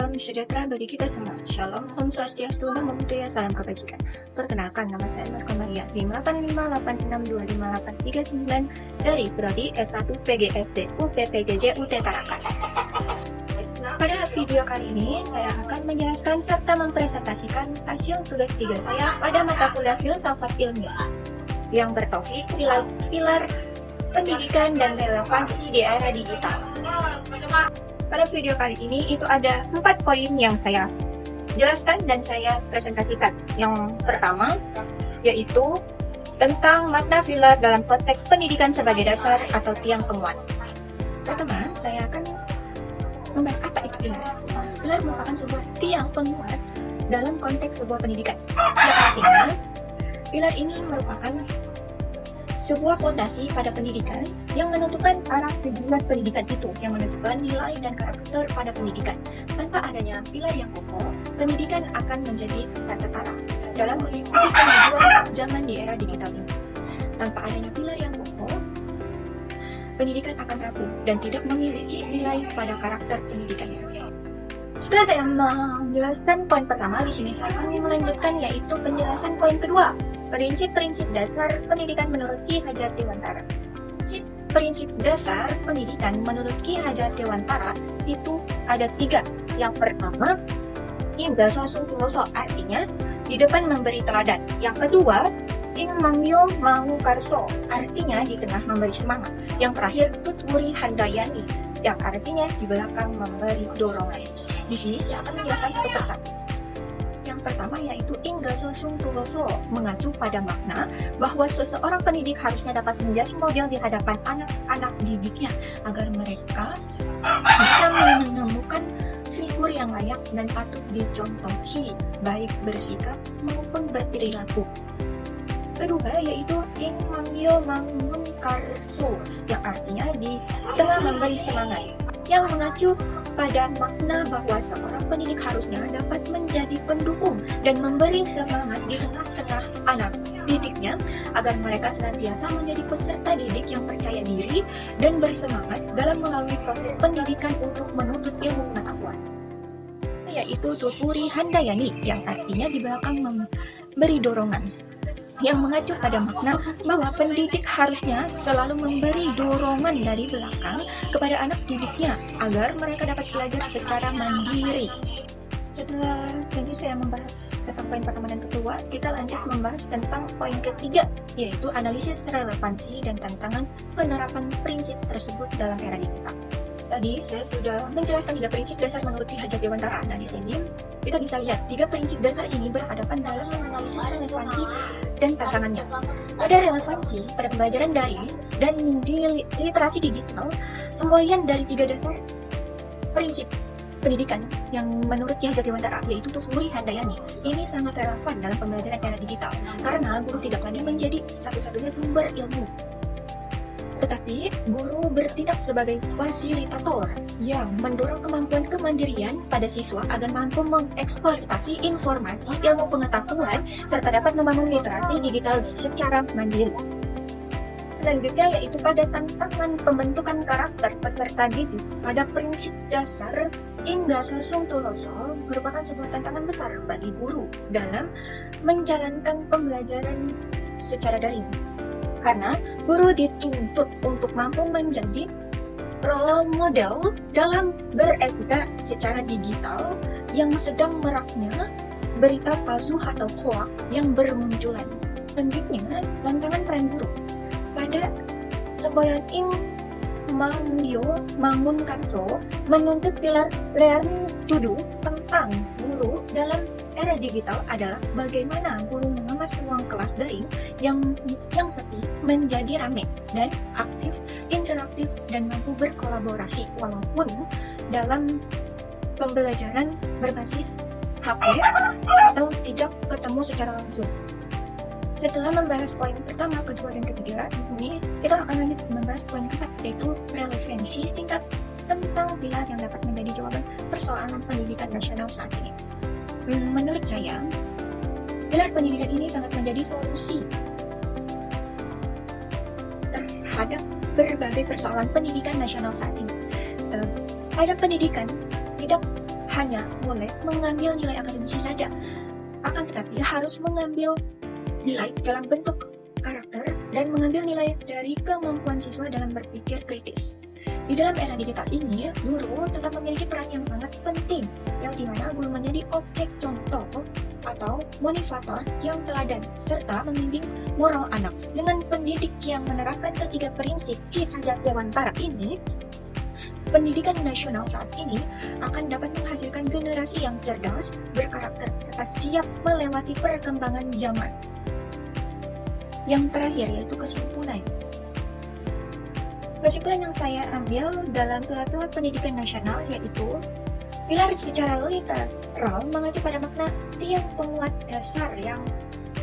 salam sejahtera bagi kita semua. Shalom, Om Swastiastu, Namo Buddhaya, salam kebajikan. Perkenalkan, nama saya Marco Maria, NIM 858625839 dari Prodi S1 PGSD UPPJJ UT Tarakan. Pada video kali ini, saya akan menjelaskan serta mempresentasikan hasil tugas 3 saya pada mata kuliah filsafat ilmiah yang bertopik pilar pendidikan dan relevansi di era digital. Pada video kali ini itu ada 4 poin yang saya jelaskan dan saya presentasikan. Yang pertama yaitu tentang makna pilar dalam konteks pendidikan sebagai dasar atau tiang penguat. Pertama, saya akan membahas apa itu pilar. Pilar merupakan sebuah tiang penguat dalam konteks sebuah pendidikan. Yang artinya, pilar ini merupakan sebuah fondasi pada pendidikan yang menentukan arah tujuan pendidikan itu, yang menentukan nilai dan karakter pada pendidikan. Tanpa adanya pilar yang kokoh, pendidikan akan menjadi tak terarah dalam mengikuti kemajuan zaman di era digital ini. Tanpa adanya pilar yang kokoh, pendidikan akan rapuh dan tidak memiliki nilai pada karakter pendidikannya. Setelah saya menjelaskan poin pertama, di sini saya akan melanjutkan yaitu penjelasan poin kedua. Prinsip-prinsip dasar pendidikan menurut Ki Hajar Dewantara. Prinsip dasar pendidikan menurut Ki Hajar Dewantara itu ada 3. Yang pertama, Inggaso Sungtuloso, artinya di depan memberi teladan. Yang kedua, Ing Mangyo Mangu Karso, artinya di tengah memberi semangat. Yang terakhir, Tuturi Handayani, yang artinya di belakang memberi dorongan. Di sini saya akan menjelaskan satu persatu. Yang pertama yaitu Inggaso Sungtuloso, mengacu pada makna bahwa seseorang pendidik harusnya dapat menjadi model di hadapan anak-anak didiknya agar mereka bisa menemukan figur yang layak dan patut dicontohi, baik bersikap maupun berperilaku. Kedua yaitu Ing Mangyo Mangun Karso, yang artinya di tengah memberi semangat, yang mengacu pada makna bahwa seorang pendidik harusnya dapat menjadi pendukung dan memberi semangat di tengah-tengah anak didiknya agar mereka senantiasa menjadi peserta didik yang percaya diri dan bersemangat dalam melalui proses pendidikan untuk menuntut ilmu pengetahuan. Yaitu Tuturi Handayani, yang artinya di belakang memberi dorongan, yang mengacu pada makna bahwa pendidik harusnya selalu memberi dorongan dari belakang kepada anak didiknya agar mereka dapat belajar secara mandiri. Setelah tadi saya membahas tentang poin pertama dan kedua, kita lanjut membahas tentang poin ketiga, yaitu analisis relevansi dan tantangan penerapan prinsip tersebut dalam era digital. Tadi saya sudah menjelaskan 3 prinsip dasar menurut Ki Hajar Dewantara. Nah, di sini kita bisa lihat 3 prinsip dasar ini berhadapan dalam menganalisis relevansi dan tantangannya. Pada relevansi pada pembelajaran daring dan di literasi digital, semboyan dari 3 dasar prinsip pendidikan yang menurut Ki Hajar Dewantara, yaitu Tuturi Handayani. Ini sangat relevan dalam pembelajaran era digital karena guru tidak lagi menjadi satu-satunya sumber ilmu, tetapi guru bertindak sebagai fasilitator yang mendorong kemampuan kemandirian pada siswa agar mampu mengeksploitasi informasi, ilmu pengetahuan, serta dapat membangun literasi digital secara mandiri. Selanjutnya yaitu pada tantangan pembentukan karakter peserta didik. Pada prinsip dasar Inggaso Sungtuloso merupakan sebuah tantangan besar bagi guru dalam menjalankan pembelajaran secara daring. Karena guru dituntut untuk mampu menjadi role model dalam beretika secara digital yang sedang maraknya berita palsu atau hoax yang bermunculan. Selanjutnya, tantangan peran guru. Pada semboyan Ing Mangyo Mangun Karso menuntut pilar learning to do tentang guru dalam era digital adalah bagaimana guru mengemas ruang kelas daring yang sepi menjadi ramai dan aktif, interaktif, dan mampu berkolaborasi walaupun dalam pembelajaran berbasis HP atau tidak ketemu secara langsung. Setelah membahas poin pertama, kedua, dan ketiga, di sini kita akan lanjut membahas poin keempat, yaitu relevansi singkat tentang pilar yang dapat menjadi jawaban persoalan pendidikan nasional saat ini. Menurut saya, pilar pendidikan ini sangat menjadi solusi terhadap berbagai persoalan pendidikan nasional saat ini. Pada pendidikan tidak hanya boleh mengambil nilai akademisi saja, akan tetapi harus mengambil nilai dalam bentuk karakter dan mengambil nilai dari kemampuan siswa dalam berpikir kritis. Di dalam era digital ini, guru tetap memiliki peran yang sangat penting, yang dimana guru menjadi objek contoh atau motivator yang teladan, serta membimbing moral anak. Dengan pendidik yang menerapkan ketiga prinsip Ki Hajar Dewantara ini, pendidikan nasional saat ini akan dapat menghasilkan generasi yang cerdas, berkarakter, serta siap melewati perkembangan zaman. Yang terakhir yaitu kesimpulan. Kesimpulan yang saya ambil dalam pilar-pilar pendidikan nasional yaitu pilar secara literal mengacu pada makna tiang penguat dasar yang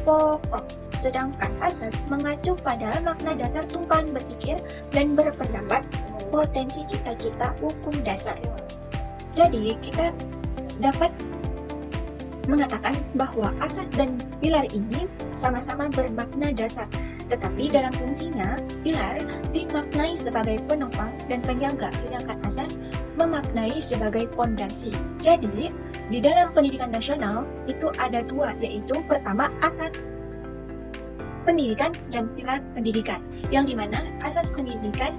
pokok, sedangkan asas mengacu pada makna dasar tumpahan berpikir dan berpendapat, potensi cita-cita hukum dasar. Jadi kita dapat mengatakan bahwa asas dan pilar ini sama-sama bermakna dasar, tetapi dalam fungsinya pilar dimaknai sebagai penopang dan penyangga, sedangkan asas memaknai sebagai pondasi. Jadi di dalam pendidikan nasional itu ada dua, yaitu pertama asas pendidikan dan pilar pendidikan, yang dimana asas pendidikan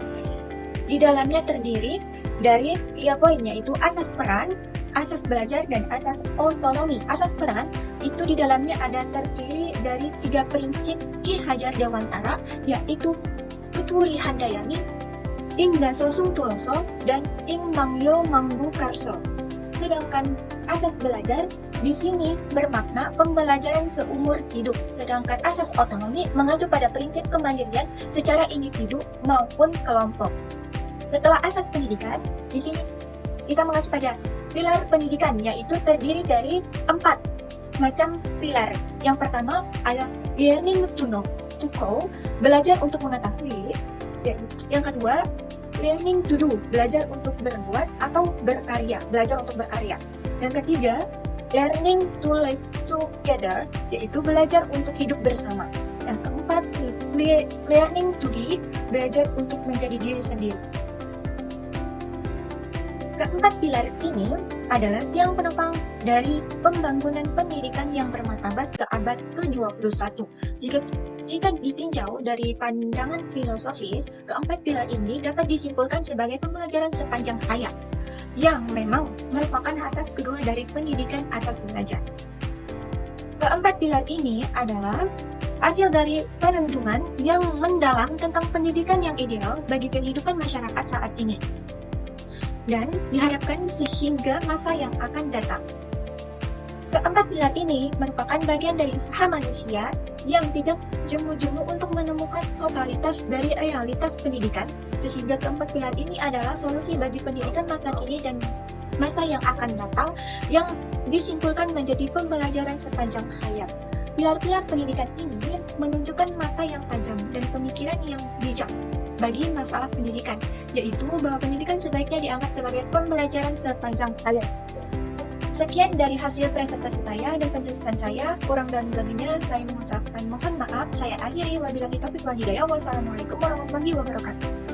di dalamnya terdiri dari 3 poin, yaitu asas peran, asas belajar, dan asas otonomi. Asas peran itu di dalamnya ada terdiri dari 3 prinsip Ki Hajar Dewantara, yaitu Tuturi Handayani, Ing Daso Sung Tuloso, dan Ing Mangyo Manggu Karso. Sedangkan asas belajar di sini bermakna pembelajaran seumur hidup. Sedangkan asas otonomi mengacu pada prinsip kemandirian secara individu maupun kelompok. Setelah asas pendidikan, di sini kita mengacu pada pilar pendidikan, yaitu terdiri dari 4 macam pilar. Yang pertama ada learning to know, to go, belajar untuk mengetahui. Yang kedua, learning to do, belajar untuk berbuat atau berkarya, belajar untuk berkarya. Yang ketiga, learning to live together, yaitu belajar untuk hidup bersama. Yang keempat, learning to be, belajar untuk menjadi diri sendiri. Keempat pilar ini adalah tiang penopang dari pembangunan pendidikan yang bermartabat ke abad ke-21. Jika ditinjau dari pandangan filosofis, keempat pilar ini dapat disimpulkan sebagai pembelajaran sepanjang hayat, yang memang merupakan asas kedua dari pendidikan asas belajar. Keempat pilar ini adalah hasil dari perenungan yang mendalam tentang pendidikan yang ideal bagi kehidupan masyarakat saat ini, dan diharapkan sehingga masa yang akan datang. Keempat pilar ini merupakan bagian dari usaha manusia yang tidak jemu-jemu untuk menemukan totalitas dari realitas pendidikan, sehingga keempat pilar ini adalah solusi bagi pendidikan masa kini dan masa yang akan datang, yang disimpulkan menjadi pembelajaran sepanjang hayat. Pilar-pilar pendidikan ini menunjukkan mata yang tajam dan pemikiran yang bijak bagi masalah pendidikan, yaitu bahwa pendidikan sebaiknya dianggap sebagai pembelajaran sepanjang hayat. Sekian dari hasil presentasi saya dan penjelasan saya. Kurang dan lebihnya saya mengucapkan mohon maaf. Saya akhiri, wabillahi taufiq wal hidayah. Wassalamualaikum warahmatullahi wabarakatuh.